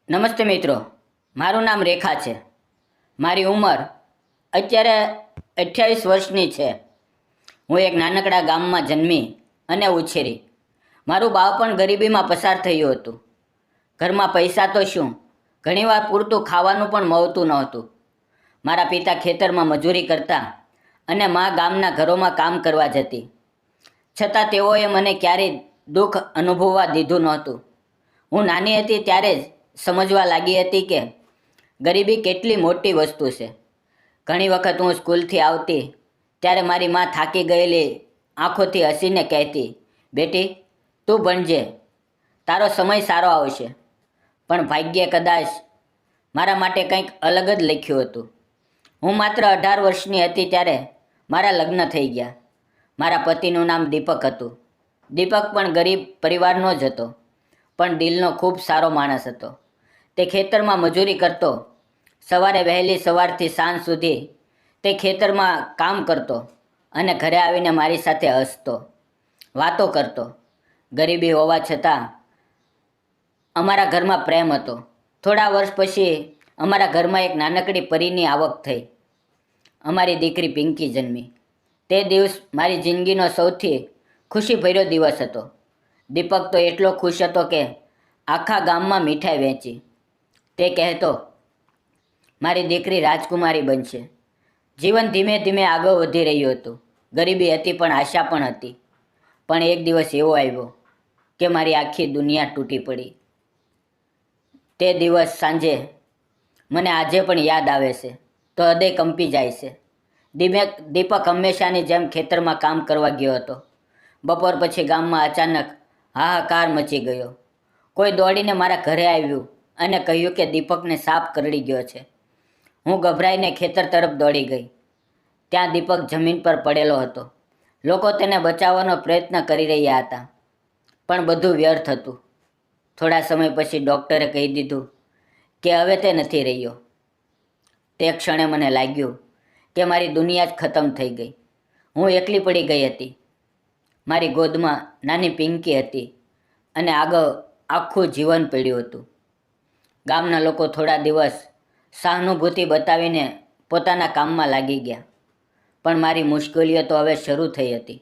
નમસ્તે મિત્રો, મારું નામ રેખા છે. મારી ઉંમર અત્યારે 28 વર્ષની છે. હું એક નાનકડા ગામમાં જન્મી અને ઉછેરી. મારું બાળપણ ગરીબીમાં પસાર થયું હતું. ઘરમાં પૈસા તો શું, ઘણીવાર પૂરતું ખાવાનું પણ મળતું નહોતું. મારા પિતા ખેતરમાં મજૂરી કરતા અને મા ગામના ઘરોમાં કામ કરવા જતી. છતાં તેઓએ મને ક્યારેય દુઃખ અનુભવવા દીધું નહોતું. હું નાની હતી ત્યારે જ સમજવા લાગી હતી કે ગરીબી કેટલી મોટી વસ્તુ છે. ઘણી વખત હું સ્કૂલથી આવતી ત્યારે મારી મા થાકી ગયેલી આંખોથી હસીને કહેતી, બેટી તું ભણજે, તારો સમય સારો આવશે. પણ ભાગ્યે કદાચ મારા માટે કંઈક અલગ જ લખ્યું હતું. હું માત્ર 18 વર્ષની હતી ત્યારે મારા લગ્ન થઈ ગયા. મારા પતિનું નામ દીપક હતું. દીપક પણ ગરીબ પરિવારનો જ હતો, પણ દિલનો ખૂબ સારો માણસ હતો. તે ખેતરમાં મજૂરી કરતો. સવારે વહેલી સવારથી સાંજ સુધી તે ખેતરમાં કામ કરતો અને ઘરે આવીને મારી સાથે હસતો, વાતો કરતો. ગરીબી હોવા છતાં અમારા ઘરમાં પ્રેમ હતો. થોડા વર્ષ પછી અમારા ઘરમાં એક નાનકડી પરીની આવક થઈ. અમારી દીકરી પિંકી જન્મી. તે દિવસ મારી જિંદગીનો સૌથી ખુશીભર્યો દિવસ હતો. દીપક તો એટલો ખુશ હતો કે આખા ગામમાં મીઠાઈ વહેંચી. તે કહેતો, મારી દીકરી રાજકુમારી બનશે. જીવન ધીમે ધીમે આગળ વધી રહ્યું હતું. ગરીબી હતી પણ આશા પણ હતી. પણ એક દિવસ એવો આવ્યો કે મારી આખી દુનિયા તૂટી પડી. તે દિવસ સાંજે મને આજે પણ યાદ આવે છે તો હૃદય કંપી જાય છે. દીપક હંમેશાની જેમ ખેતરમાં કામ કરવા ગયો હતો. બપોર પછી ગામમાં અચાનક હાહાકાર મચી ગયો. કોઈ દોડીને મારા ઘરે આવ્યું અને કહ્યું કે દીપકને સાપ કરડી ગયો છે. હું ગભરાઈને ખેતર તરફ દોડી ગઈ. ત્યાં દીપક જમીન પર પડેલો હતો. લોકો તેને બચાવવાનો પ્રયત્ન કરી રહ્યા હતા, પણ બધું વ્યર્થ હતું. થોડા સમય પછી ડૉક્ટરે કહી દીધું કે હવે તે નથી રહ્યો. તે ક્ષણે મને લાગ્યું કે મારી દુનિયા જ ખતમ થઈ ગઈ. હું એકલી પડી ગઈ હતી. મારી ગોદમાં નાની પિંકી હતી અને આગળ આખું જીવન પડ્યું હતું. ગામના લોકો થોડા દિવસ સહાનુભૂતિ બતાવીને પોતાના કામમાં લાગી ગયા, પણ મારી મુશ્કેલીઓ તો હવે શરૂ થઈ હતી.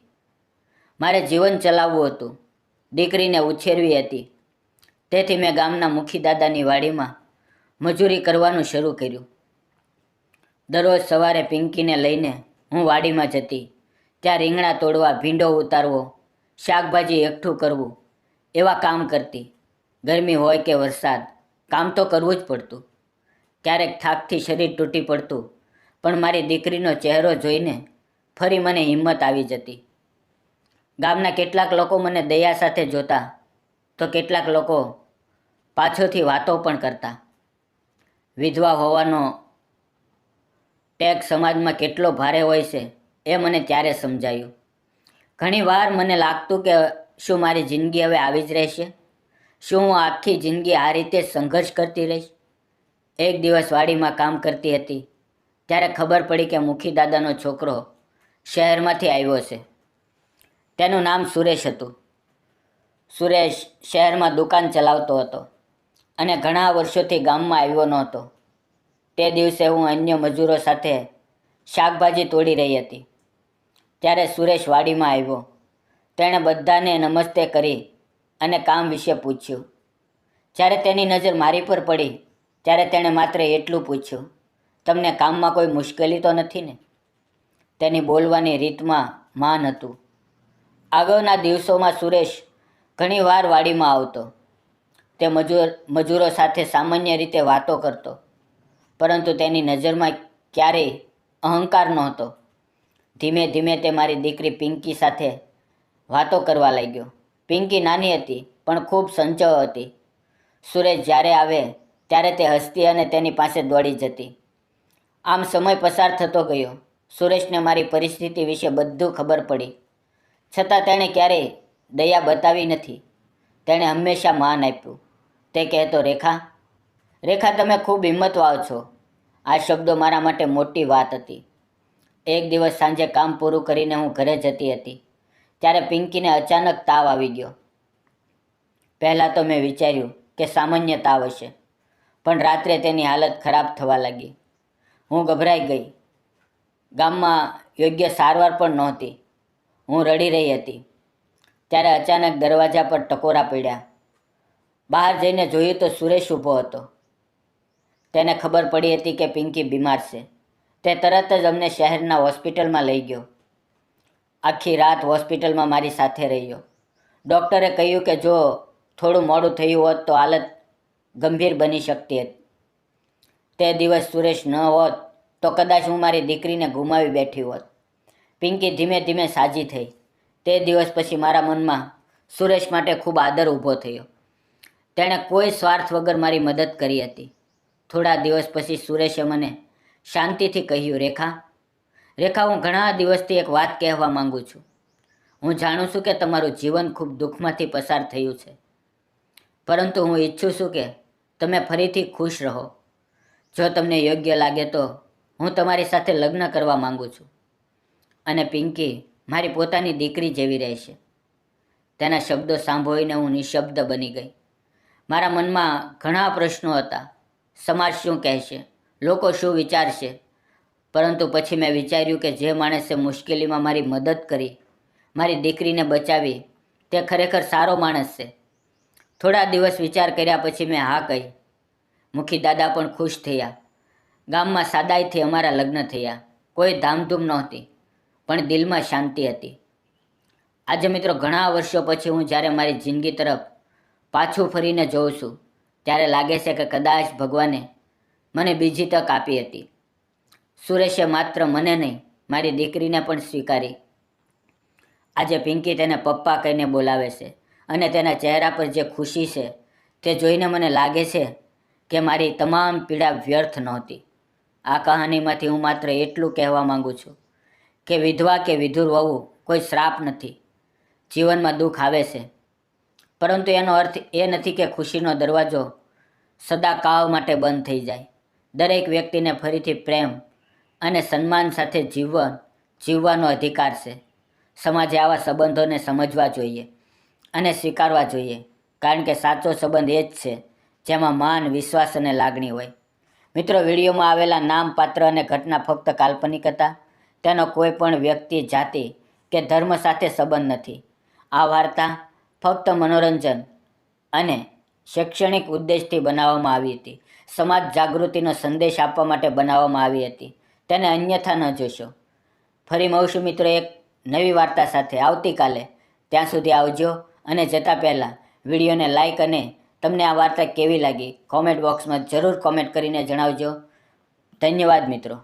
મારે જીવન ચલાવવું હતું, દીકરીને ઉછેરવી હતી. તેથી મેં ગામના મુખીદાદાની વાડીમાં મજૂરી કરવાનું શરૂ કર્યું. દરરોજ સવારે પિંકીને લઈને હું વાડીમાં જતી. ત્યાં રીંગણા તોડવા, ભીંડો ઉતારવો, શાકભાજી એકઠું કરવું, એવા કામ કરતી. ગરમી હોય કે વરસાદ, કામ તો કરવું જ પડતું. ક્યારેક થાકથી શરીર તૂટી પડતું, પણ મારી દીકરીનો ચહેરો જોઈને ફરી મને હિંમત આવી જતી. ગામના કેટલાક લોકો મને દયા સાથે જોતા, તો કેટલાક લોકો પાછળથી વાતો પણ કરતા. વિધવા હોવાનો ટેગ સમાજમાં કેટલો ભારે હોય છે એ મને ત્યારે સમજાયું. ઘણીવાર મને લાગતું કે શું મારી જિંદગી હવે આવી જ રહેશે? શું હું આખી જિંદગી આ રીતે સંઘર્ષ કરતી રહીશ? એક દિવસ વાડીમાં કામ કરતી હતી ત્યારે ખબર પડી કે મુખીદાદાનો છોકરો શહેરમાંથી આવ્યો છે. તેનું નામ સુરેશ હતું. સુરેશ શહેરમાં દુકાન ચલાવતો હતો અને ઘણા વર્ષોથી ગામમાં આવ્યો નહોતો. તે દિવસે હું અન્ય મજૂરો સાથે શાકભાજી તોડી રહી હતી. ત્યારે સુરેશ વાડીમાં આવ્યો. તેણે બધાને નમસ્તે કરી અને કામ વિશે પૂછ્યું. જ્યારે તેની નજર મારી પર પડી ત્યારે તેણે માત્ર એટલું પૂછ્યું, તમને કામમાં કોઈ મુશ્કેલી તો નથી ને? તેની બોલવાની રીતમાં માન હતું. આગળના દિવસોમાં સુરેશ ઘણીવાર વાડીમાં આવતો. તે મજૂરો સાથે સામાન્ય રીતે વાતો કરતો, પરંતુ તેની નજરમાં ક્યારેય અહંકાર નહોતો. ધીમે ધીમે તે મારી દીકરી પિંકી સાથે વાતો કરવા લાગ્યો. પિંકી નાની હતી પણ ખૂબ ચંચળ હતી. સુરેશ જ્યારે આવે ત્યારે તે હસતી અને તેની પાસે દોડી જતી. આમ સમય પસાર થતો ગયો. સુરેશને મારી પરિસ્થિતિ વિશે બધું ખબર પડી, છતાં તેણે ક્યારેય દયા બતાવી નથી. તેણે હંમેશા માન આપ્યું. તે કહેતો, રેખા તમે ખૂબ હિંમતવાન છો. આ શબ્દો મારા માટે મોટી વાત હતી. એક દિવસ સાંજે કામ પૂરું કરીને હું ઘરે જતી હતી ત્યારે પિંકીને અચાનક તાવ આવી ગયો. પહેલાં તો મેં વિચાર્યું કે સામાન્ય તાવ હશે, પણ રાત્રે તેની હાલત ખરાબ થવા લાગી. હું ગભરાઈ ગઈ. ગામમાં યોગ્ય સારવાર પણ નહોતી. હું રડી રહી હતી. ત્યારે અચાનક દરવાજા પર ટકોરા પડ્યા. બહાર જઈને જોયું તો સુરેશ ઊભો હતો. તેને ખબર પડી હતી કે પિંકી બીમાર છે. તે તરત જ અમને શહેરના હોસ્પિટલમાં લઈ ગયો. આખી રાત હોસ્પિટલમાં મારી સાથે રહ્યો. ડૉક્ટરે કહ્યું કે જો થોડું મોડું થયું હોત તો હાલત ગંભીર બની શકતી હતી. તે દિવસ સુરેશ ન હોત તો કદાચ હું મારી દીકરીને ગુમાવી બેઠી હોત. પિંકી ધીમે ધીમે સાજી થઈ. તે દિવસ પછી મારા મનમાં સુરેશ માટે ખૂબ આદર ઊભો થયો. તેણે કોઈ સ્વાર્થ વગર મારી મદદ કરી હતી. થોડા દિવસ પછી સુરેશે મને શાંતિથી કહ્યું, રેખા, હું ઘણા દિવસથી એક વાત કહેવા માંગુ છું. હું જાણું છું કે તમારું જીવન ખૂબ દુઃખમાંથી પસાર થયું છે, પરંતુ હું ઈચ્છું છું કે તમે ફરીથી ખુશ રહો. જો તમને યોગ્ય લાગે તો હું તમારી સાથે લગ્ન કરવા માંગુ છું, અને પિંકી મારી પોતાની દીકરી જેવી રહેશે. તેના શબ્દો સાંભળીને હું નિશબ્દ બની ગઈ. મારા મનમાં ઘણા પ્રશ્નો હતા. સમાજ શું કહેશે, લોકો શું વિચારશે? પરંતુ પછી મેં વિચાર્યું કે જે માણસે મુશ્કેલીમાં મારી મદદ કરી, મારી દીકરીને બચાવી, તે ખરેખર સારો માણસ છે. થોડા દિવસ વિચાર કર્યા પછી મેં હા કહી. મુખી દાદા પણ ખુશ થયા. ગામમાં સાદાઈથી અમારા લગ્ન થયા. કોઈ ધામધૂમ નહોતી, પણ દિલમાં શાંતિ હતી. આજે મિત્રો ઘણા વર્ષો પછી હું જ્યારે મારી જિંદગી તરફ પાછું ફરીને જોઉં છું, ત્યારે લાગે છે કે કદાચ ભગવાને મને બીજી તક આપી હતી. સુરેશે માત્ર મને નહીં, મારી દીકરીને પણ સ્વીકારી. આજે પિંકી તેને પપ્પા કહીને બોલાવે છે, અને તેના ચહેરા પર જે ખુશી છે તે જોઈને મને લાગે છે કે મારી તમામ પીડા વ્યર્થ નહોતી. આ કહાનીમાંથી હું માત્ર એટલું કહેવા માંગુ છું કે વિધવા કે વિધુર વહુ કોઈ શ્રાપ નથી. જીવનમાં દુઃખ આવે છે, પરંતુ એનો અર્થ એ નથી કે ખુશીનો દરવાજો સદાકાળ માટે બંધ થઈ જાય. દરેક વ્યક્તિને ફરીથી પ્રેમ અને સન્માન સાથે જીવવાનો અધિકાર છે. સમાજે આવા સંબંધોને સમજવા જોઈએ અને સ્વીકારવા જોઈએ, કારણ કે સાચો સંબંધ એ જ છે જેમાં માન, વિશ્વાસ અને લાગણી હોય. મિત્રો, વિડીયોમાં આવેલા નામ, પાત્ર અને ઘટના ફક્ત કાલ્પનિક હતા. તેનો કોઈ પણ વ્યક્તિ, જાતિ કે ધર્મ સાથે સંબંધ નથી. આ વાર્તા ફક્ત મનોરંજન અને શૈક્ષણિક ઉદ્દેશથી બનાવવામાં આવી હતી. સમાજ જાગૃતિનો સંદેશ આપવા માટે બનાવવામાં આવી હતી. તેને અન્યથા ન જોશો. ફરી મળશું મિત્રો એક નવી વાર્તા સાથે આવતીકાલે. ત્યાં સુધી આવજો, અને જતાં પહેલાં વિડીયોને લાઈક અને તમને આ વાર્તા કેવી લાગી કોમેન્ટ બોક્સમાં જરૂર કોમેન્ટ કરીને જણાવજો. ધન્યવાદ મિત્રો.